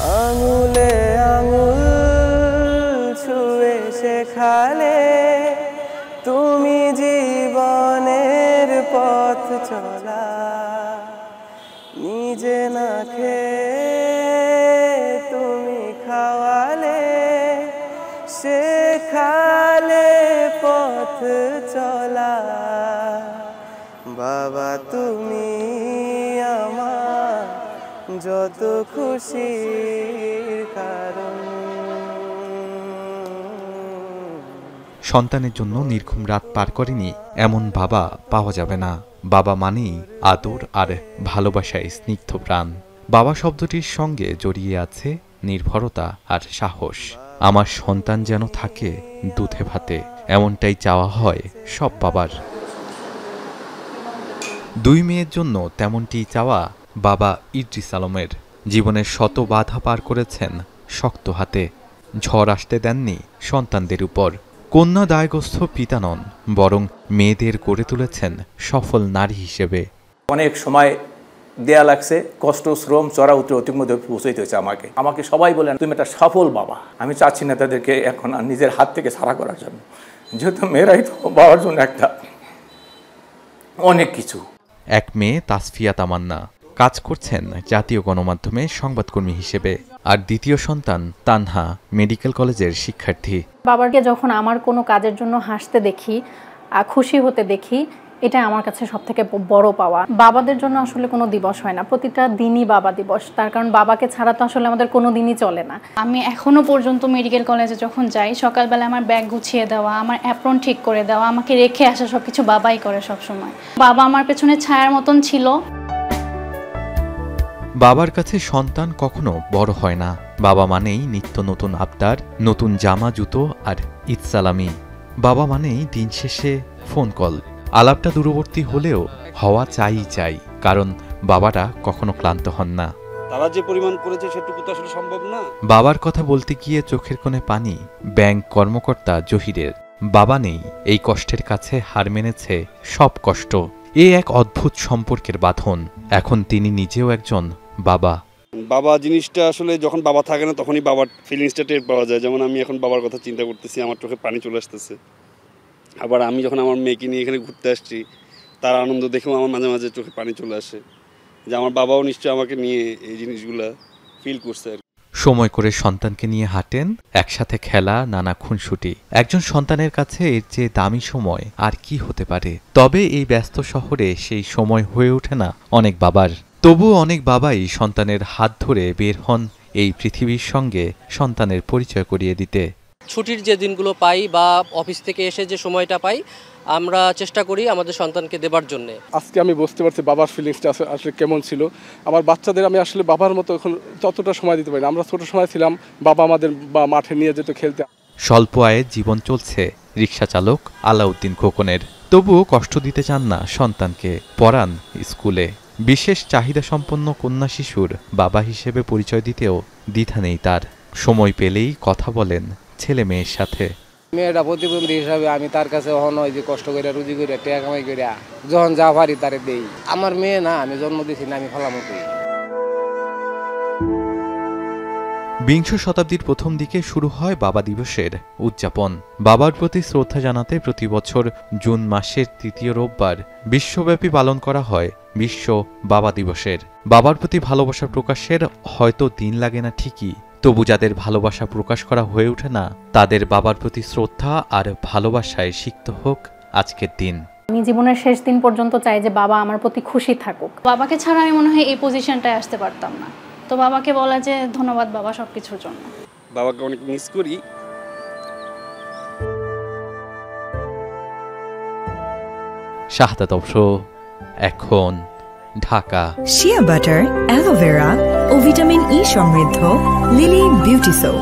আঙুলে আঙুল ছুঁয়ে শেখালে তুমি জীবনের পথ চলা, নিজে না খেয়ে তুমি খাওয়ালে, শেখালে পথ চলা। বাবা তুমি আমার যত খুশির কারণ। সন্তানের জন্য নির্ঘুম রাত পার করেনি এমন বাবা পাওয়া যাবে না। বাবা মানেই আদর আর ভালোবাসায় স্নিগ্ধ প্রাণ। বাবা শব্দটির সঙ্গে জড়িয়ে আছে নির্ভরতা আর সাহস। আমার সন্তান যেন থাকে দুধে ভাতে, এমনটাই চাওয়া হয় সব বাবার। দুই মেয়ের জন্য তেমনটি চাওয়া বাবা ইদ্রিস আলমের। জীবনের শত বাধা পার করেছেন শক্ত হাতে, ঝড় আসতে দেননি সন্তানদের উপর। কন্যা দায়গ্রস্ত পিতা নন, বরং মেয়েদের গড়ে তুলেছেন সফল নারী হিসেবে। অনেক সময় দেয়া লাগছে, কষ্ট শ্রম চড়া উত্তর অতির মধ্যে পৌঁছাইতে হয়েছে আমাকে সবাই বলেন তুমি একটা সফল বাবা। আমি চাচ্ছি না তাদেরকে এখন নিজের হাত থেকে ছাড়া করার জন্য, যেহেতু মেয়েরাই তো বাবার জন্য একটা অনেক কিছু। এক মেয়ে তাসফিয়া তামান্না কাজ করছেন জাতীয় গণমাধ্যমে সংবাদকর্মী হিসেবে, আর দ্বিতীয় সন্তান তানহা মেডিকেল কলেজের শিক্ষার্থী। বাবাকে যখন আমার কোনো কাজের জন্য হাসতে দেখি, খুশি হতে দেখি, এটা আমার কাছে সবথেকে বড় পাওয়া। বাবাদের জন্য আসলে কোনো দিবস হয় না, প্রতিটা দিনই বাবা দিবস। তার কারণ বাবাকে ছাড়া তো আসলে আমাদের কোনো দিনই চলে না। আমি এখনো পর্যন্ত মেডিকেল কলেজে যখন যাই, সকালবেলা আমার ব্যাগ গুছিয়ে দেওয়া, আমার অ্যাপ্রন ঠিক করে দেওয়া, আমাকে রেখে আসা সবকিছু বাবাই করে সবসময়। বাবা আমার পেছনে ছায়ার মতন ছিল। বাবার কাছে সন্তান কখনো বড় হয় না। বাবা মানেই নিত্য নতুন আবদার, নতুন জামা জুতো আর ঈদ সালামি। বাবা মানেই দিন শেষে ফোন কল। আলাপটা দূরবর্তী হলেও হওয়া চাই, কারণ বাবারা কখনো ক্লান্ত হন না। তারা যে পরিমাণ করেছে সেটুকু তো আসলে সম্ভব না। বাবার কথা বলতে গিয়ে চোখের কোণে পানি ব্যাংক কর্মকর্তা জহিরের। বাবা নেই, এই কষ্টের কাছে হার মেনেছে সব কষ্ট। এ এক অদ্ভুত সম্পর্কের বাঁধন। এখন তিনি নিজেও একজন বাবা। বাবা জিনিসটা আসলে যখন বাবা থাকে না তখনই বাবার ফিলিংসটা টের পাওয়া যায়। যেমন আমি এখন বাবার কথা চিন্তা করতেছি, আমার চোখে পানি চলে আসতেছে। আবার আমি যখন আমার মেয়েকে নিয়ে এখানে ঘুরতে আসছি, তার আনন্দ দেখেও আমার মাঝে মাঝে চোখে পানি চলে আসে, যে আমার বাবাও নিশ্চয়ই আমাকে নিয়ে এই জিনিসগুলা ফিল করছে। সময় করে সন্তানকে নিয়ে হাঁটেন, একসাথে খেলা, নানা খুনসুটি। একজন সন্তানের কাছে এর চেয়ে দামি সময় আর কি হতে পারে? তবে এই ব্যস্ত শহরে সেই সময় হয়ে ওঠে না অনেক বাবার। তবুও অনেক বাবাই সন্তানের হাত ধরে বের হন এই পৃথিবীর সঙ্গে সন্তানের পরিচয় করিয়ে দিতে। ছুটির যে দিনগুলো পাই বা অফিস থেকে এসে যে সময়টা পাই, আমরা চেষ্টা করি আমাদের সন্তানকে দেবার জন্য। আজকে আমি বুঝতে পারছি বাবার ফিলিংসটা আসলে কেমন ছিল। আমার বাচ্চাদের আমি আসলে বাবার মতো এখন ততটা সময় দিতে পারি না। আমরা ছোট সময় ছিলাম, বাবা আমাদের মাঠে নিয়ে যেত খেলতে। স্বল্প আয়ের জীবন চলছে রিকশা চালক আলাউদ্দিন খোকনের। তবুও কষ্ট দিতে চান না সন্তানকে, পড়ান স্কুলে। বিশেষ চাহিদা সম্পন্ন কন্যা শিশুর বাবা হিসেবে পরিচয় দিতেও দ্বিধা নেই তার। সময় পেলেই কথা বলেন ছেলে মেয়ের সাথে। মেয়েটা প্রতিবন্ধী হিসাবে আমি তার কাছে অহন যে কষ্ট করে রুজি করে টাকা কামাই করে যখন যা পারি তারে দেই। আমার মেয়ে না, আমি জন্ম দিছি না, আমি ফলামো করি। বিংশ শতাব্দীর প্রথম দিকে শুরু হয় বাবা দিবসের উদযাপন। বাবার প্রতি শ্রদ্ধা জানাতে প্রতি বছর জুন মাসের তৃতীয় রোববার বিশ্বব্যাপী পালন করা হয় বিশ্ব বাবা দিবসের। বাবার প্রতি ভালোবাসা প্রকাশের হয়তো দিন লাগে না ঠিকই, তবু যাদের ভালোবাসা প্রকাশ করা হয়ে ওঠে না, তাদের বাবার প্রতি শ্রদ্ধা আর ভালোবাসায় সিক্ত হোক আজকের দিন। আমি জীবনের শেষ দিন পর্যন্ত চাই যে বাবা আমার প্রতি খুশি থাকুক। বাবাকে ছাড়া আমি মনে হয় এই পজিশনটায় আসতে পারতাম না। তো বাবাকে বলা যে ধন্যবাদ বাবা সবকিছুর জন্য। বাবাকে অনেক মিস করি। শাহাদাত অবশ্র, এখন ঢাকা। শিয়া বাটার, অ্যালোভেরা ও ভিটামিন ই সমৃদ্ধ লিলি বিউটি সোপ।